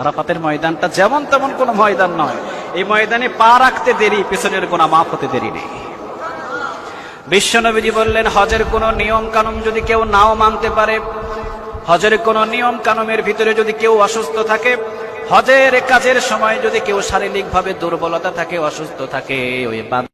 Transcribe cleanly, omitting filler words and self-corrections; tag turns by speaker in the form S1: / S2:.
S1: আরাফাতের ময়দানটা যেমন তেমন কোনো ময়দান নয়। এই ময়দানে পা রাখতে দেরি, পেছনের গুনাহ মাফ হতে দেরি নেই। বিশ্বনবীজি বললেন, হজের কোন নিয়ম কানুন যদি কেউ নাও মানতে পারে, হজের কোন নিয়ম কানুনের ভিতরে যদি কেউ অসুস্থ থাকে, হজের কাজের সময় যদি কেউ শারীরিকভাবে দুর্বলতা থাকে, অসুস্থ থাকে, ওই
S2: বাদ